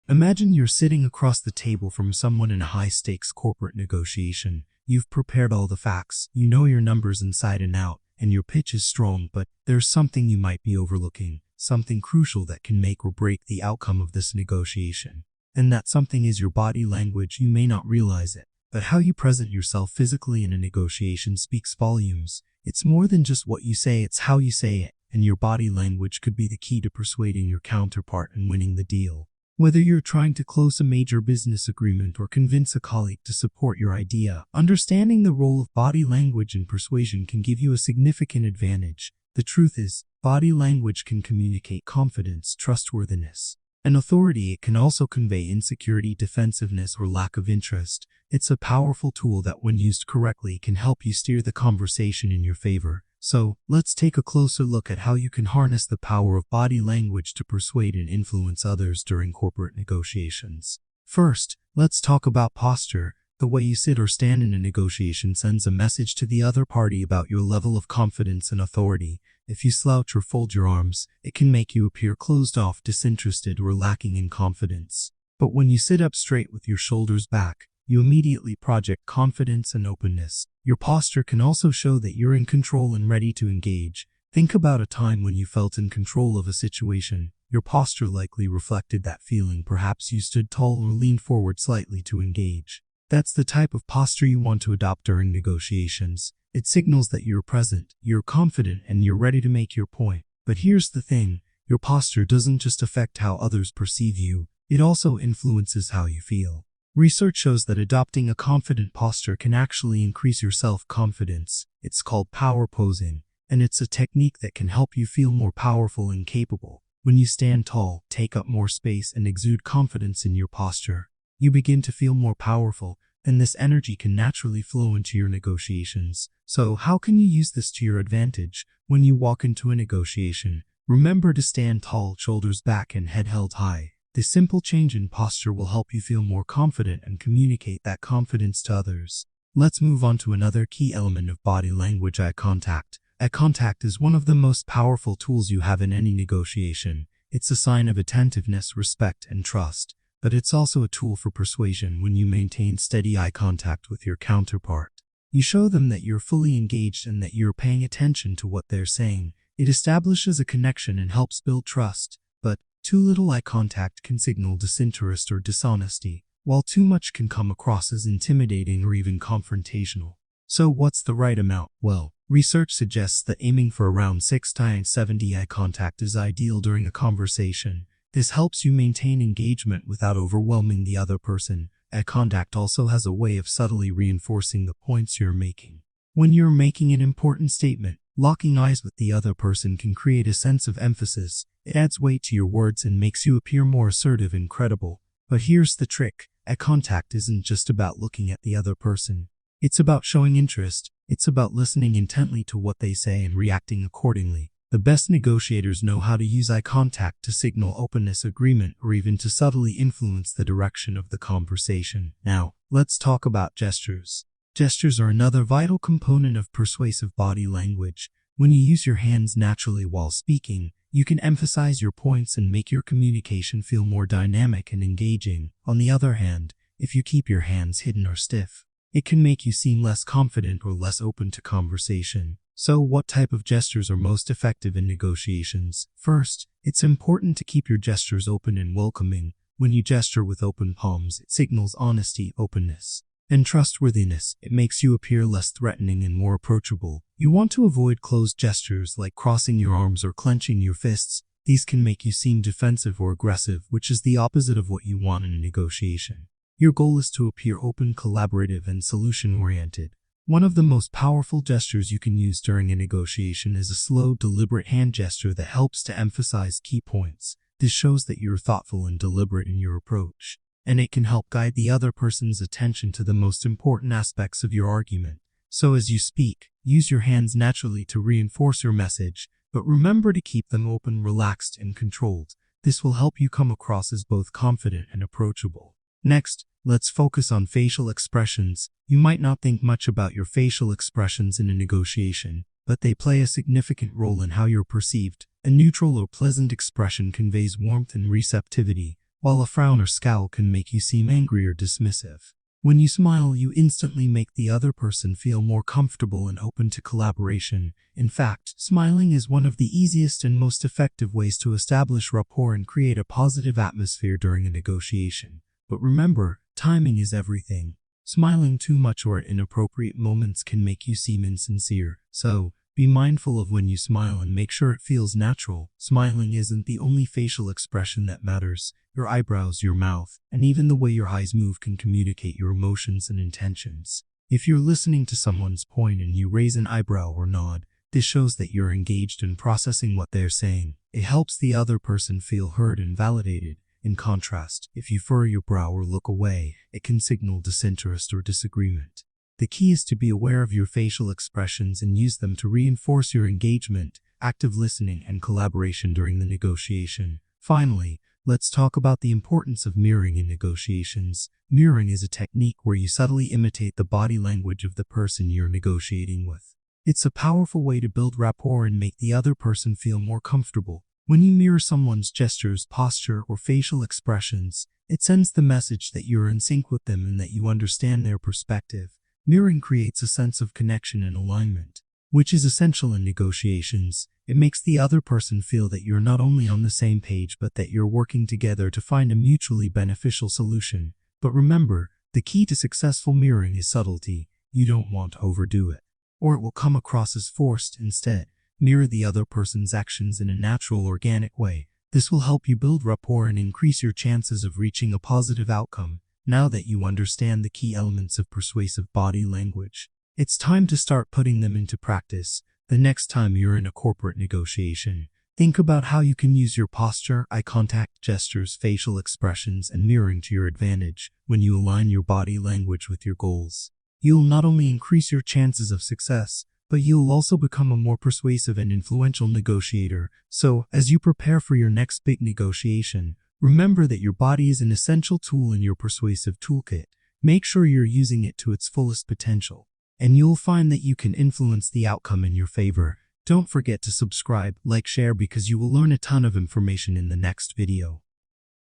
Imagine you're sitting across the table from someone in a high-stakes corporate negotiation. You've prepared all the facts, you know your numbers inside and out, and your pitch is strong, but there's something you might be overlooking, something crucial that can make or break the outcome of this negotiation. And that something is your body language. You may not realize it, but how you present yourself physically in a negotiation speaks volumes. It's more than just what you say, it's how you say it, and your body language could be the key to persuading your counterpart and winning the deal. Whether you're trying to close a major business agreement or convince a colleague to support your idea, understanding the role of body language in persuasion can give you a significant advantage. The truth is, body language can communicate confidence, trustworthiness, and authority. It can also convey insecurity, defensiveness, or lack of interest. It's a powerful tool that, when used correctly, can help you steer the conversation in your favor. So, let's take a closer look at how you can harness the power of body language to persuade and influence others during corporate negotiations. First, let's talk about posture. The way you sit or stand in a negotiation sends a message to the other party about your level of confidence and authority. If you slouch or fold your arms, it can make you appear closed off, disinterested, or lacking in confidence. But when you sit up straight with your shoulders back, you immediately project confidence and openness. Your posture can also show that you're in control and ready to engage. Think about a time when you felt in control of a situation. Your posture likely reflected that feeling. Perhaps you stood tall or leaned forward slightly to engage. That's the type of posture you want to adopt during negotiations. It signals that you're present, you're confident, and you're ready to make your point. But here's the thing, your posture doesn't just affect how others perceive you, it also influences how you feel. Research shows that adopting a confident posture can actually increase your self-confidence. It's called power posing, and it's a technique that can help you feel more powerful and capable. When you stand tall, take up more space, and exude confidence in your posture, you begin to feel more powerful, and this energy can naturally flow into your negotiations. So how can you use this to your advantage? When you walk into a negotiation, remember to stand tall, shoulders back, and head held high. This simple change in posture will help you feel more confident and communicate that confidence to others. Let's move on to another key element of body language: eye contact. Eye contact is one of the most powerful tools you have in any negotiation. It's a sign of attentiveness, respect, and trust. But it's also a tool for persuasion. When you maintain steady eye contact with your counterpart, you show them that you're fully engaged and that you're paying attention to what they're saying. It establishes a connection and helps build trust. But too little eye contact can signal disinterest or dishonesty, while too much can come across as intimidating or even confrontational. So what's the right amount? Well, research suggests that aiming for around 60-70 eye contact is ideal during a conversation. This helps you maintain engagement without overwhelming the other person. Eye contact also has a way of subtly reinforcing the points you're making. When you're making an important statement, locking eyes with the other person can create a sense of emphasis. It adds weight to your words and makes you appear more assertive and credible. But here's the trick. Eye contact isn't just about looking at the other person. It's about showing interest. It's about listening intently to what they say and reacting accordingly. The best negotiators know how to use eye contact to signal openness, agreement, or even to subtly influence the direction of the conversation. Now, let's talk about gestures. Gestures are another vital component of persuasive body language. When you use your hands naturally while speaking, you can emphasize your points and make your communication feel more dynamic and engaging. On the other hand, if you keep your hands hidden or stiff, it can make you seem less confident or less open to conversation. So what type of gestures are most effective in negotiations? First, it's important to keep your gestures open and welcoming. When you gesture with open palms, it signals honesty, openness, and trustworthiness. It makes you appear less threatening and more approachable. You want to avoid closed gestures like crossing your arms or clenching your fists. These can make you seem defensive or aggressive, which is the opposite of what you want in a negotiation. Your goal is to appear open, collaborative, and solution-oriented. One of the most powerful gestures you can use during a negotiation is a slow, deliberate hand gesture that helps to emphasize key points. This shows that you're thoughtful and deliberate in your approach, and it can help guide the other person's attention to the most important aspects of your argument. So as you speak, use your hands naturally to reinforce your message, but remember to keep them open, relaxed, and controlled. This will help you come across as both confident and approachable. Next, let's focus on facial expressions. You might not think much about your facial expressions in a negotiation, but they play a significant role in how you're perceived. A neutral or pleasant expression conveys warmth and receptivity, while a frown or scowl can make you seem angry or dismissive. When you smile, you instantly make the other person feel more comfortable and open to collaboration. In fact, smiling is one of the easiest and most effective ways to establish rapport and create a positive atmosphere during a negotiation. But remember, timing is everything. Smiling too much or at inappropriate moments can make you seem insincere. So, be mindful of when you smile and make sure it feels natural. Smiling isn't the only facial expression that matters. Your eyebrows, your mouth, and even the way your eyes move can communicate your emotions and intentions. If you're listening to someone's point and you raise an eyebrow or nod, this shows that you're engaged in processing what they're saying. It helps the other person feel heard and validated. In contrast, if you furrow your brow or look away, it can signal disinterest or disagreement. The key is to be aware of your facial expressions and use them to reinforce your engagement, active listening, and collaboration during the negotiation. Finally, let's talk about the importance of mirroring in negotiations. Mirroring is a technique where you subtly imitate the body language of the person you're negotiating with. It's a powerful way to build rapport and make the other person feel more comfortable. When you mirror someone's gestures, posture, or facial expressions, it sends the message that you're in sync with them and that you understand their perspective. Mirroring creates a sense of connection and alignment, which is essential in negotiations. It makes the other person feel that you're not only on the same page but that you're working together to find a mutually beneficial solution. But remember, the key to successful mirroring is subtlety. You don't want to overdo it, or it will come across as forced. Instead, mirror the other person's actions in a natural, organic way. This will help you build rapport and increase your chances of reaching a positive outcome. Now that you understand the key elements of persuasive body language, it's time to start putting them into practice. The next time you're in a corporate negotiation, think about how you can use your posture, eye contact, gestures, facial expressions, and mirroring to your advantage. When you align your body language with your goals, you'll not only increase your chances of success, but you'll also become a more persuasive and influential negotiator. So, as you prepare for your next big negotiation, remember that your body is an essential tool in your persuasive toolkit. Make sure you're using it to its fullest potential, and you'll find that you can influence the outcome in your favor. Don't forget to subscribe, like, share, because you will learn a ton of information in the next video.